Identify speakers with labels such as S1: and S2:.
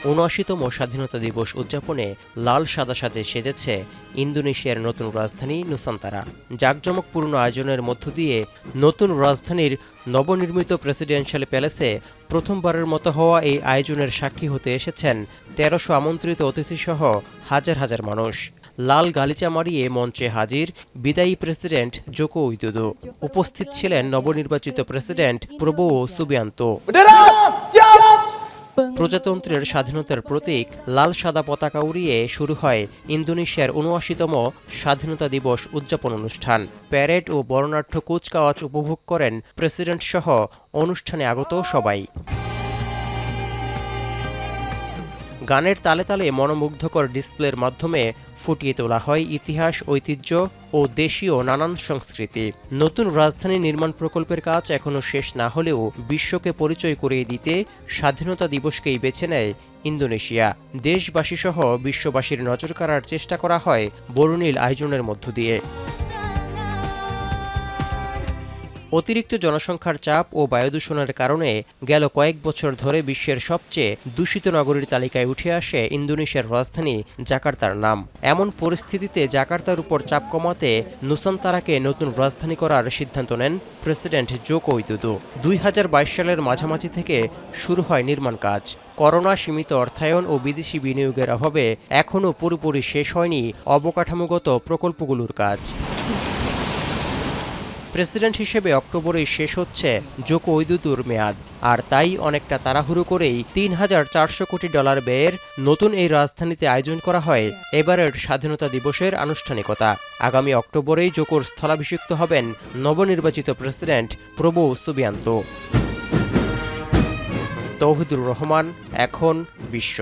S1: ৭৯তম স্বাধীনতা দিবস উদযাপনে লাল সাদা সাজে সেজেছে ইন্দোনেশিয়ার নতুন রাজধানী নুসান্তারা। জাঁকজমকপূর্ণ আয়োজনের মধ্য দিয়ে নতুন রাজধানীর নবনির্মিত প্রেসিডেন্সিয়াল প্যালেসে প্রথমবারের মতো হওয়া এই আয়োজনের সাক্ষী হতে এসেছেন ১৩০০ আমন্ত্রিত অতিথিসহ হাজার হাজার মানুষ। লাল গালিচা মারিয়ে মঞ্চে হাজির বিদায়ী প্রেসিডেন্ট জোকো উইদোদো। উপস্থিত ছিলেন নবনির্বাচিত প্রেসিডেন্ট প্রবোও সুবিয়ান্তো। প্রজাতন্ত্রের স্বাধীনতার প্রতীক লাল সাদা পতাকা উড়িয়ে শুরু হয় ইন্দোনেশিয়ার ৭৯তম স্বাধীনতা দিবস উদযাপন অনুষ্ঠান। প্যারেড ও বর্ণাঢ্য কুচকাওয়াজ উপভোগ করেন প্রেসিডেন্ট সহ অনুষ্ঠানে আগত সবাই। গানের তালে তালে মনোমুগ্ধকর ডিসপ্লের মাধ্যমে ফুটিয়ে তোলা হয় ইতিহাস, ঐতিহ্য ও দেশীয় নানান সংস্কৃতি। নতুন রাজধানী নির্মাণ প্রকল্পের কাজ এখনও শেষ না হলেও বিশ্বকে পরিচয় করিয়ে দিতে স্বাধীনতা দিবসকেই বেছে নেয় ইন্দোনেশিয়া। দেশবাসীসহ বিশ্ববাসীর নজর কাড়ার চেষ্টা করা হয় বর্ণিল আয়োজনের মধ্য দিয়ে। অতিরিক্ত জনসংখ্যার চাপ ও বায়ুদূষণের কারণে গেল কয়েক বছর ধরে বিশ্বের সবচেয়ে দূষিত নগরীর তালিকায় উঠে আসে ইন্দোনেশিয়ার রাজধানী জাকার্তার নাম। এমন পরিস্থিতিতে জাকার্তার উপর চাপ কমাতে নুসান্তারাকে নতুন রাজধানী করার সিদ্ধান্ত নেন প্রেসিডেন্ট জোকো উইদোদো। ২০২২ সালের মাঝামাঝি থেকে শুরু হয় নির্মাণ কাজ। করোনা সীমিত অর্থায়ন ও বিদেশি বিনিয়োগের অভাবে এখনও পুরোপুরি শেষ হয়নি অবকাঠামোগত প্রকল্পগুলোর কাজ। প্রেসিডেন্ট হিসেবে অক্টোবরেই শেষ হচ্ছে জোকো উইদোদোর মেয়াদ, আর তাই অনেকটা তাড়াহুড়ো করেই $৩,৪০০ কোটি ব্যয়ের নতুন এই রাজধানীতে আয়োজন করা হয় এবারের স্বাধীনতা দিবসের আনুষ্ঠানিকতা। আগামী অক্টোবরেই জোকোর স্থলাভিষিক্ত হবেন নবনির্বাচিত প্রেসিডেন্ট প্রবোও সুবিয়ান্তো। তৌহিদুর রহমান, এখন বিশ্ব।